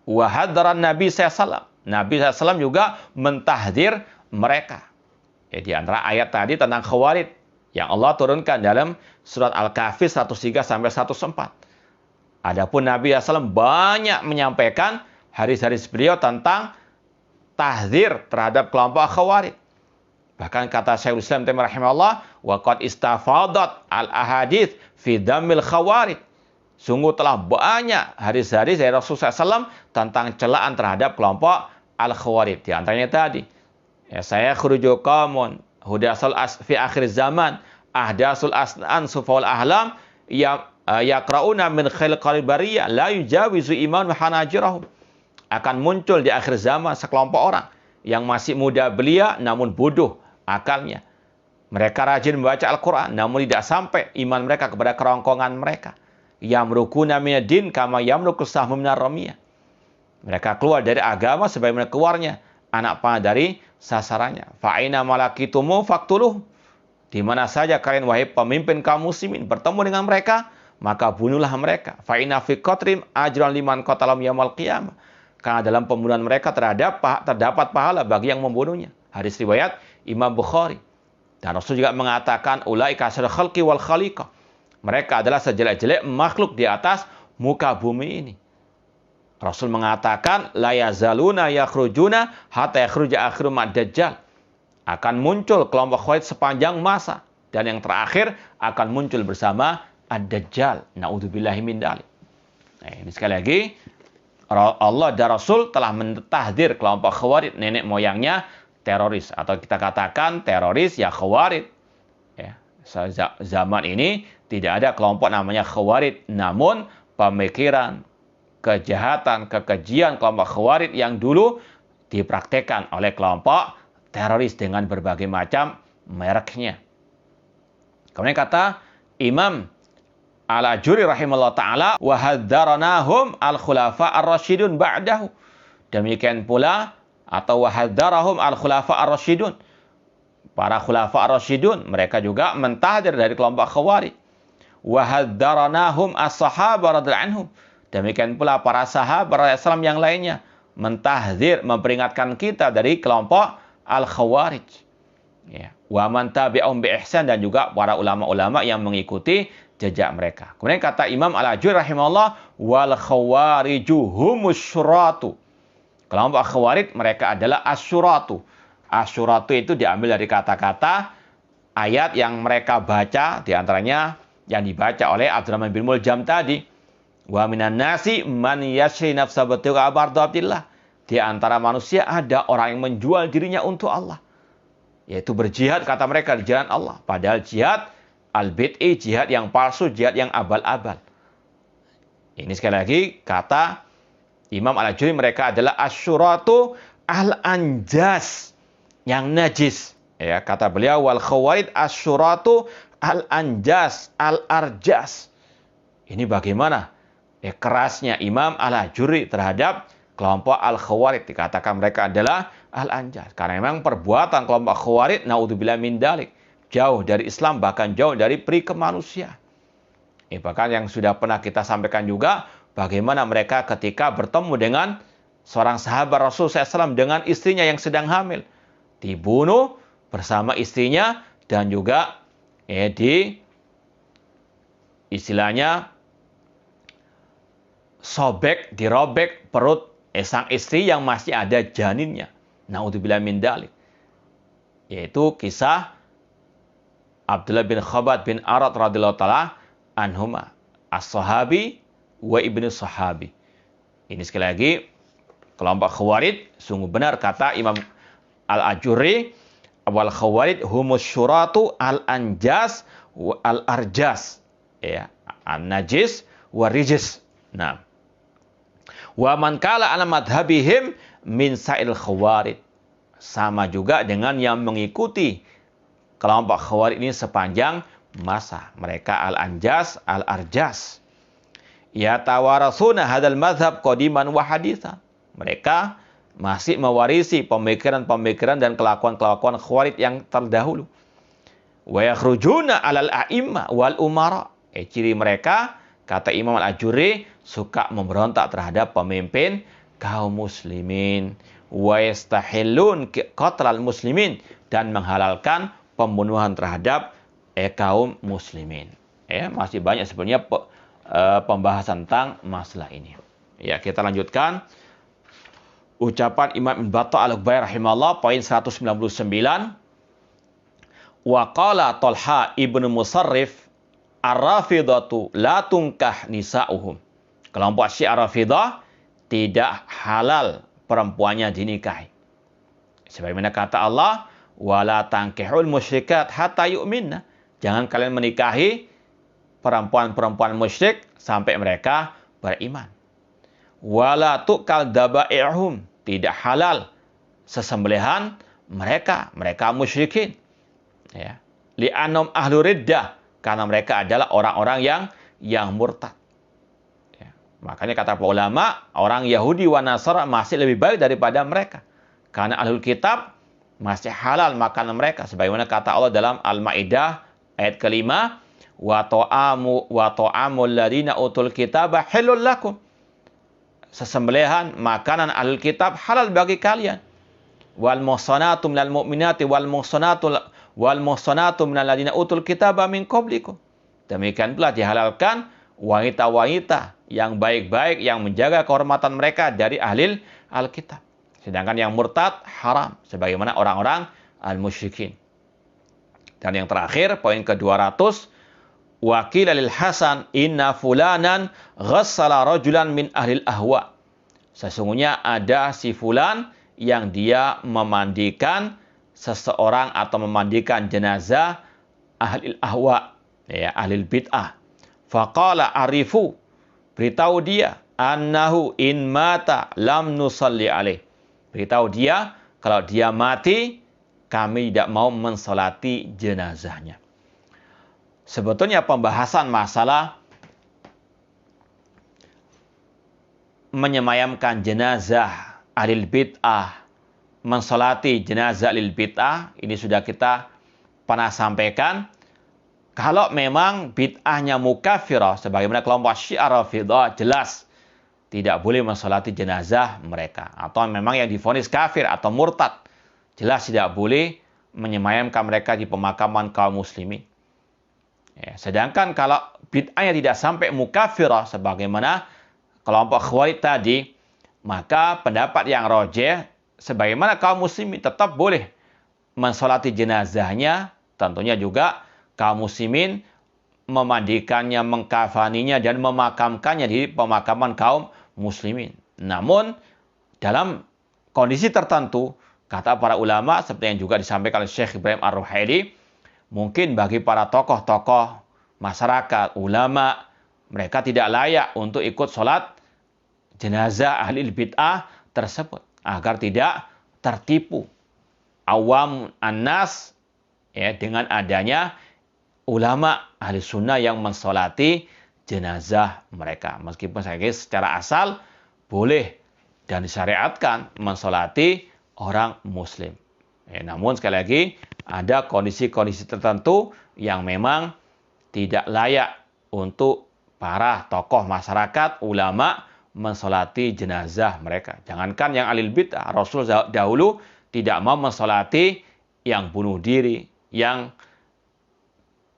Wa haddaran Nabi SAW, Nabi SAW juga mentahdzir mereka. Ya, di antara ayat tadi tentang Khawarij yang Allah turunkan dalam surat Al-Kahfi 103 sampai 104. Adapun Nabi SAW banyak menyampaikan hadis-hadis beliau tentang tahdzir terhadap kelompok Khawarij. Bahkan kata Syekhul Islam Taimiyah rahimahullah, wa qad istafadat al-ahadits fi dhammil Khawarij. Sungguh telah banyak hadis-hadis dari Rasulullah SAW tentang celaan terhadap kelompok Al-Khawarij. Di antaranya tadi, ya, saya khuruju qaumun hudasul fi akhir zaman ahdasul asnan sufaul ahlam yaqrauna min khalqil bariyah la yujawizu iman hanajirahum. Akan muncul di akhir zaman sekelompok orang yang masih muda belia namun bodoh akalnya. Mereka rajin membaca Al-Quran namun tidak sampai iman mereka kepada kerongkongan mereka. Yamrukuna minad-din kama yamrukus sahmu minar ramiyah. Mereka keluar dari agama sebagaimana keluarnya anak panah dari sasarannya. Fa'ina malakitumu faktuluh. Di mana saja kalian wahai pemimpin kaum muslimin bertemu dengan mereka, maka bunuhlah mereka. Fa'ina fi qatrim ajran liman qatalam yaumil qiyamah. Karena dalam pembunuhan mereka terdapat pahala bagi yang membunuhnya. Hadis riwayat Imam Bukhari. Dan Rasul juga mengatakan ulaika asyrul khalqi wal khaliqah. Mereka adalah sejelek-jelek makhluk di atas muka bumi ini. Rasul mengatakan la yazaluna yakhrujuna hatta yakhruja akhiru mad-dajjal. Akan muncul kelompok Khawarij sepanjang masa, dan yang terakhir akan muncul bersama ad-dajjal. Naudzubillahi min dzalik. Nah, ini sekali lagi Allah dan Rasul telah mentahdir kelompok Khawarij, nenek moyangnya teroris, atau kita katakan teroris ya Khawarij. Ya, zaman ini tidak ada kelompok namanya Khawarij, namun pemikiran, kejahatan, kekejian kelompok Khawarij yang dulu dipraktekkan oleh kelompok teroris dengan berbagai macam mereknya. Kemudian kata Imam Al-Ajuri rahimahullah ta'ala, wa haddaranahum al-khulafa ar-rasyidun ba'dahu. Demikian pula, atau wa haddarahum al-khulafa ar-rasyidun. Para khulafa ar-rasyidun, mereka juga mentahdir dari kelompok Khawarij. Wa haddaranahum as-sahaba radhiyallahu anhum. Demikian pula para sahabat Rasulullah yang lainnya mentahdir, memperingatkan kita dari kelompok Al-Khawarij. Ya. Wa man tabi'ahum bi ihsan, dan juga para ulama-ulama yang mengikuti jejak mereka. Kemudian kata Imam Al-Ajuri rahimahullah, wal khawariju humus syuratu. Kelompok Khawarij mereka adalah asyuratu. Asyuratu itu diambil dari kata-kata ayat yang mereka baca, diantaranya yang dibaca oleh Abdurrahman bin Muljam tadi. Wa minan nasi man yashri nafsa batiqa abardillah. Di antara manusia ada orang yang menjual dirinya untuk Allah, yaitu berjihad kata mereka di jalan Allah. Padahal jihad al-bid'i, jihad yang palsu, jihad yang abal-abal. Ini sekali lagi kata Imam Al-Ajuri, mereka adalah asyuratu al-anjas, yang najis. Ya, kata beliau wal khawarij asyuratu al-anjas, al-arjas. Ini bagaimana? Kerasnya Imam Al-Ajuri terhadap kelompok Al-Khawarij, dikatakan mereka adalah Al-Anjas. Karena memang perbuatan kelompok Khawarij, naudzubillah min dzalik, jauh dari Islam, bahkan jauh dari peri kemanusiaan. Bahkan yang sudah pernah kita sampaikan juga, bagaimana mereka ketika bertemu dengan seorang sahabat Rasul SAW dengan istrinya yang sedang hamil, dibunuh bersama istrinya, dan juga istilahnya dirobek perut sang istri yang masih ada janinnya. Naudzubillah min dzalik. Yaitu kisah Abdullah bin Khabbab bin Arad radhiyallahu taala anhuma, as-sahabi wa ibnu sahabi. Ini sekali lagi kelompok Khawarij, sungguh benar kata Imam Al-Ajuri, wal khawarij humus syuratu al-anjas wa al-arjas. Ya, an-najis wa rijis. Nah, wa man kala ala madhabihim min sa'il khawarij. Sama juga dengan yang mengikuti kelompok Khawarij ini sepanjang masa. Mereka al-anjas, al-arjas. Ya tawarasuna hadal madhab qadiman wa hadithan. Mereka masih mewarisi pemikiran-pemikiran dan kelakuan-kelakuan Khawarij yang terdahulu. Wa yakhrujuna alal a'imma wal umara. Ciri mereka, kata Imam Al-Ajuri, suka memberontak terhadap pemimpin kaum muslimin. Wa yastahillun qatlal muslimin, dan menghalalkan pembunuhan terhadap kaum muslimin. Masih banyak sebenarnya pembahasan tentang masalah ini. Ya, kita lanjutkan. Ucapan Imam Ibn Battah Al-Ghubari rahimahullah, poin 199. Wa qala Talha ibnu Musarrif, ar-rafidatu la tunkah nisa'uhum. Kelompok Syiah Rafidah tidak halal perempuannya dinikahi. Sebagaimana kata Allah, wala tankihul musyrikat hatta yu'minna. Jangan kalian menikahi perempuan-perempuan musyrik sampai mereka beriman. Wala tu'kal daba'i'hum. Tidak halal sesembelihan mereka musyrikin. Ya. Li'annahum ahlu riddah, karena mereka adalah orang-orang yang murtad. Makanya kata para ulama, orang Yahudi wa Nasara masih lebih baik daripada mereka. Karena ahlul kitab masih halal makanan mereka. Sebagaimana kata Allah dalam Al-Maidah ayat kelima, wa ta'amul ladina utul kitaba halal lakum. Sesembelihan makanan ahlul kitab halal bagi kalian. Wal muhsanatu minal mu'minati wal muhsanatu minal ladina utul kitaba min qablikum. Demikian pula dihalalkan wanita-wanita yang baik-baik yang menjaga kehormatan mereka dari ahli Alkitab. Sedangkan yang murtad haram sebagaimana orang-orang al-musyrikin. Dan yang terakhir poin ke-200, wakil lil Hasan inna fulanan ghassala rajulan min ahlil ahwa. Sesungguhnya ada si fulan yang dia memandikan seseorang atau memandikan jenazah ahlil ahwa, ya, ahlil bid'ah. Faqala arifu, beritahu dia annahu in mata lam nusalli alaih. Beritahu dia kalau dia mati kami tidak mau mensolati jenazahnya. Sebetulnya pembahasan masalah menyemayamkan jenazah ahlil bid'ah, mensolati jenazah ahlil bid'ah, ini sudah kita pernah sampaikan. Kalau memang bid'ahnya mukaffirah, sebagaimana kelompok Syiah Rafidhah, jelas tidak boleh mensolati jenazah mereka. Atau memang yang divonis kafir atau murtad, jelas tidak boleh menyemayamkan mereka di pemakaman kaum muslimin. Ya, sedangkan kalau bid'ahnya tidak sampai mukaffirah sebagaimana kelompok Khawarij tadi, maka pendapat yang rajih sebagaimana kaum muslimin tetap boleh mensolati jenazahnya, tentunya juga kaum muslimin memandikannya, mengkafaninya dan memakamkannya di pemakaman kaum muslimin. Namun dalam kondisi tertentu, kata para ulama seperti yang juga disampaikan oleh Syekh Ibrahim Ar-Ruhaili, mungkin bagi para tokoh-tokoh masyarakat, ulama, mereka tidak layak untuk ikut sholat jenazah ahli bid'ah tersebut agar tidak tertipu awam annas, ya, dengan adanya ulama ahli sunnah yang mensolati jenazah mereka. Meskipun secara asal boleh dan disyariatkan mensolati orang muslim. Ya, namun sekali lagi ada kondisi-kondisi tertentu yang memang tidak layak untuk para tokoh masyarakat, ulama mensolati jenazah mereka. Jangankan yang alil bid'ah, Rasul dahulu tidak mau mensolati yang bunuh diri, yang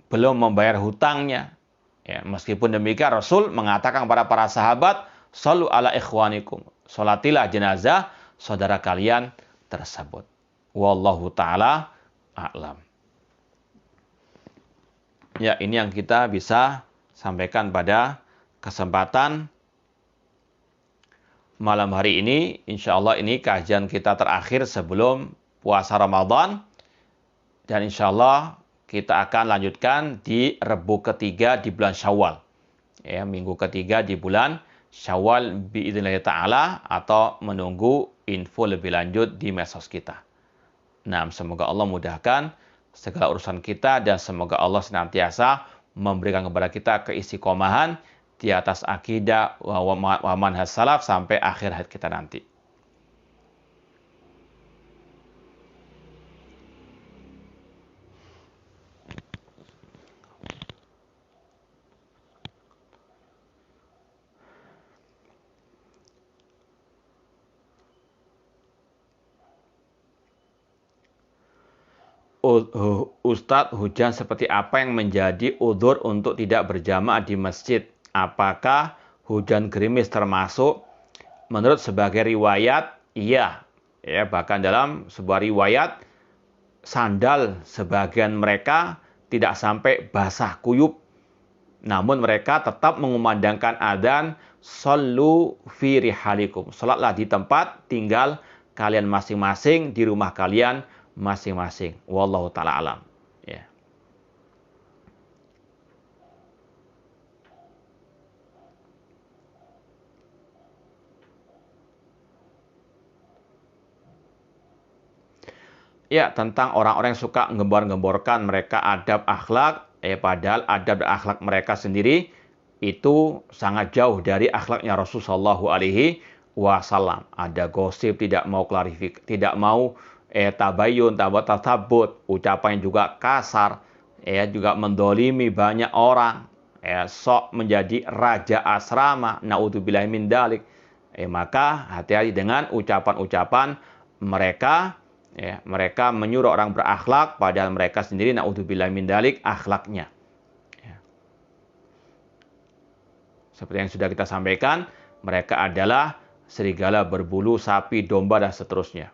belum membayar hutangnya. Ya, meskipun demikian Rasul mengatakan kepada para sahabat, "Shallu ala ikhwanikum." Salatilah jenazah saudara kalian tersebut. Wallahu ta'ala a'lam. Ya, ini yang kita bisa sampaikan pada kesempatan malam hari ini. Insya Allah ini kajian kita terakhir sebelum puasa Ramadan. Dan insya Allah kita akan lanjutkan di Rebu ketiga di bulan Syawal. Ya, minggu ketiga di bulan Syawal biidznillah ta'ala, atau menunggu info lebih lanjut di medsos kita. Nah, semoga Allah mudahkan segala urusan kita dan semoga Allah senantiasa memberikan kepada kita keistiqomahan di atas akidah wa manhaj salaf sampai akhir hayat kita nanti. Ustadz, hujan seperti apa yang menjadi udzur untuk tidak berjamaah di masjid? Apakah hujan gerimis termasuk? Menurut sebagai riwayat, iya. Ya, bahkan dalam sebuah riwayat, sandal sebagian mereka tidak sampai basah kuyup. Namun mereka tetap mengumandangkan adzan, "Shallu fi rihalikum." Salatlah di tempat tinggal kalian masing-masing, di rumah kalian masing-masing. Wallahu ta'ala alam. Ya. Ya, tentang orang-orang yang suka ngembor-ngemborkan mereka adab akhlak, padahal adab dan akhlak mereka sendiri itu sangat jauh dari akhlaknya Rasulullah Shallallahu Alaihi Wasallam. Ada gosip, tidak mau klarifikasi, tidak mau tabayun, tatabut, ucapan yang juga kasar, juga mendolimi banyak orang, sok menjadi raja asrama, naudzubillahi min dalik. Maka hati-hati dengan ucapan-ucapan mereka. Mereka menyuruh orang berakhlak, padahal mereka sendiri naudzubillahi min dalik akhlaknya. Seperti yang sudah kita sampaikan, mereka adalah serigala berbulu, sapi, domba, dan seterusnya.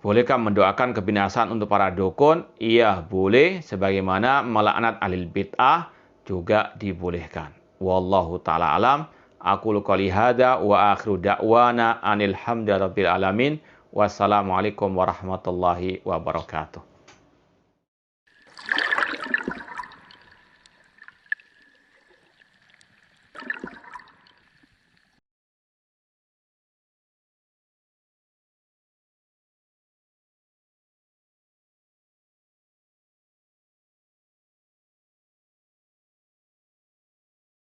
Bolehkah mendoakan kebinasaan untuk para dukun? Iya, boleh. Sebagaimana melaknat ahlul bid'ah juga dibolehkan. Wallahu ta'ala alam. Aqulu qouli hadza wa akhiru da'wana anil hamdulillahirabbil alamin. Wassalamualaikum warahmatullahi wabarakatuh.